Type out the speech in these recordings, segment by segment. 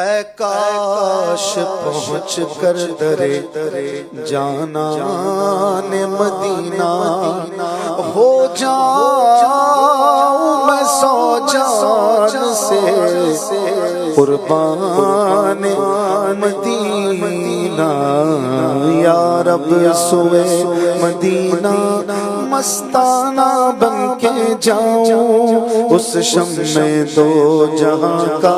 اے کاش پہنچ کر درے جانان مدینہ ہو جاؤں میں سو جان سے قربان مدینہ یا رب سوئے مدینہ مستانہ بن کے جاؤں اس شمع دو جہاں کا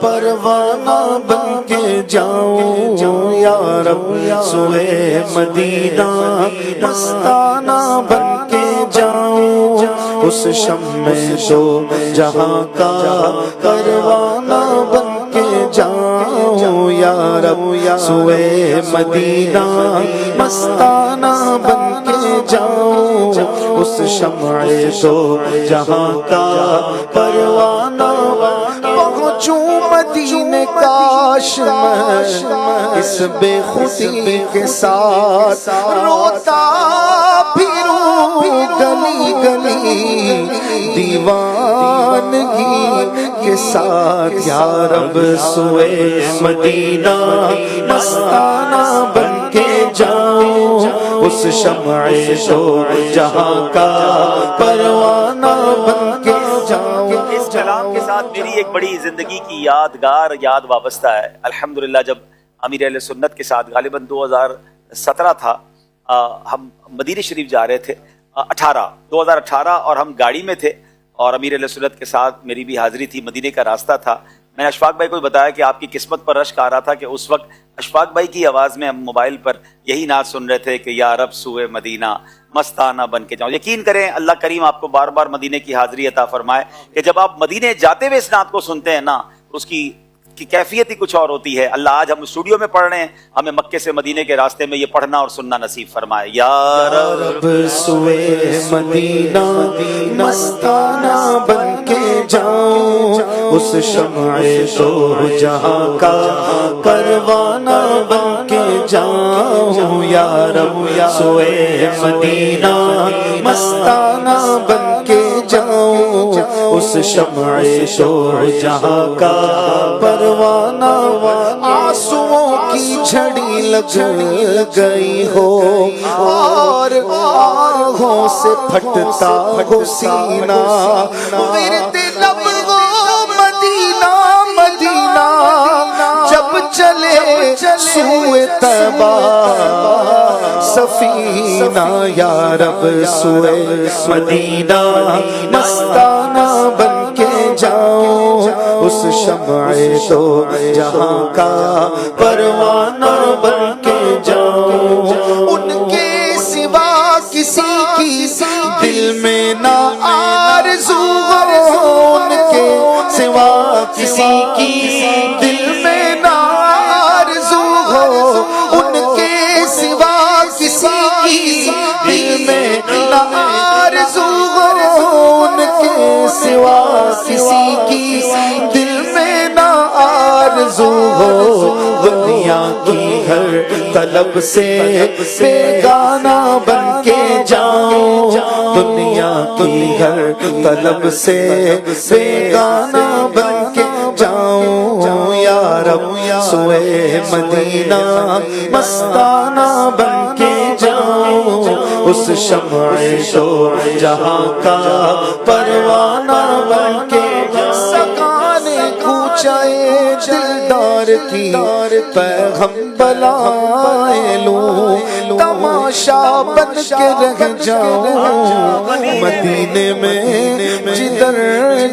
پروانہ بن کے جاؤں یا رب سوئے مدینہ مستانہ بن کے جاؤں اس شمع دو جہاں کا پروانہ بن کے جاؤں یا رب سوئے مدینہ مستانہ بن کے جاؤں اس شمع دو جہاں کا پروانہ پہنچوں مدینے کاش میں اس بے خودی کے ساتھ روتا پھروں گلی گلی دیوانگی کے ساتھ یا رب سوئے مدینہ مستانہ بن کے جاؤں اس شمع دو جہاں کا پروانہ بن کے جاؤں۔ اس کلام کے ساتھ میری ایک بڑی زندگی کی یادگار یاد وابستہ ہے۔ الحمدللہ جب امیر اہل سنت کے ساتھ غالباً 2017 تھا، ہم مدینہ شریف جا رہے تھے 2018 اور ہم گاڑی میں تھے اور امیر اہل سنت کے ساتھ میری بھی حاضری تھی، مدینے کا راستہ تھا۔ میں نے اشفاق بھائی کو بتایا کہ آپ کی قسمت پر رشک آ رہا تھا کہ اس وقت اشفاق بھائی کی آواز میں ہم موبائل پر یہی نعت سن رہے تھے کہ یا رب سوئے مدینہ مستانہ بن کے جاؤں۔ یقین کریں اللہ کریم آپ کو بار بار مدینے کی حاضری عطا فرمائے کہ جب آپ مدینے جاتے ہوئے اس نعت کو سنتے ہیں نا، اس کی کیفیت ہی کچھ اور ہوتی ہے۔ اللہ آج ہم اسٹوڈیو میں پڑھ رہے ہیں، ہمیں مکے سے مدینے کے راستے میں یہ پڑھنا اور سننا نصیب فرمائے۔ یا رب سوئے مدینہ مستانہ بن کے جاؤں اس شمع دو جہاں کا پروانہ بن کے جاؤں یا رب سوئے مدینہ مستانہ بن کے جاؤں اس شمع دو جہاں کا پروانہ۔ آنسوؤں کی جھڑی لگ گئی ہو اور آنکھوں سے پھٹتا ہو سینہ، ورد لب ہو مدینہ مدینہ جب چلے سوئے طیبہ سفینہ یا رب سوئے مدینہ مستانہ بن کے جاؤں اس شمع دو جہاں کا پروانہ بن کے جاؤں۔ ان کے سوا کسی کی دل میں نہ آرزو ہو، ان کے سوا کسی کی دل میں نہ آرزو ہو، ان کے سوا کسی کی دل میں نہ آرزو ہو، ان کے سوا کسی کی دل میں نہ آرزو ہو، دنیا کی ہر طلب سے بیگانہ بن کے جاؤں، دنیا کی ہر طلب سے بیگانہ بن کے جاؤں یا رب سوئے مدینہ مستانہ بن کے جاؤں اس شمع دو جہاں کا پروانہ بن کے سکانے کوچائے دلدار کی پیغم بلائے لوں، تماشا بن کے رہ جاؤں مدینے میں جدھر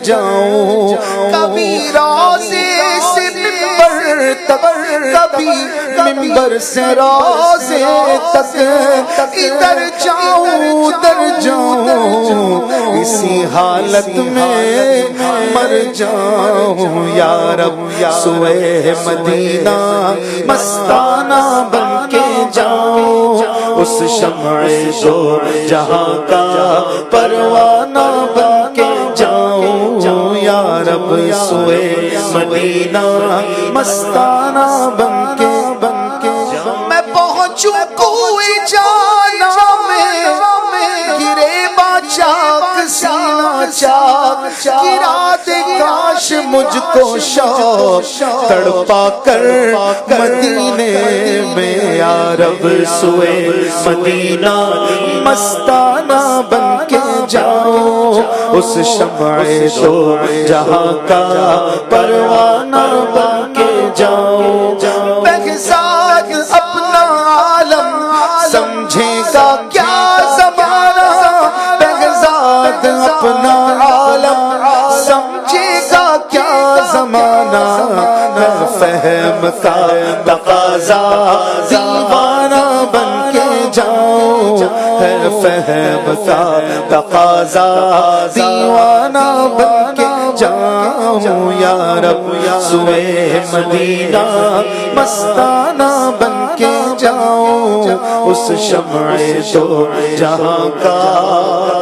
جاؤں، کبھی روضے سے منبر تک، کبھی منبر سے روضے تک، ادھر جاؤں ادھر جاؤں اسی حالت میں مر جاؤں یا رب سوئے مدینہ مستانہ بن کے جاؤں اس شمع دو جہاں کا پروانہ بن کے جاؤں یا رب سوئے مدینہ مستانہ بن کے میں پہنچوں کوئی جانا میں گرے با چاک سینہ چاک گرا دے کاش مجھ کو شوق تڑپا کر مدینے میں یا رب سوئے مدینہ مستانہ بن کے جاؤ اس شمع دو جہاں کا پروانہ بن کے جاؤ بغضاد اپنا عالم سمجھے گا کیا زمانہ بغضاد اپنا عالم سمجھے گا کیا زمانہ ہے فہم کا تقاضا دیوانہ بن کے جاؤ ہے فہم کا تقاضا دیوانہ بن کے جاؤ یا رب سوئے مدینہ مستانہ بن کے جاؤ اس شمع دو جہاں کا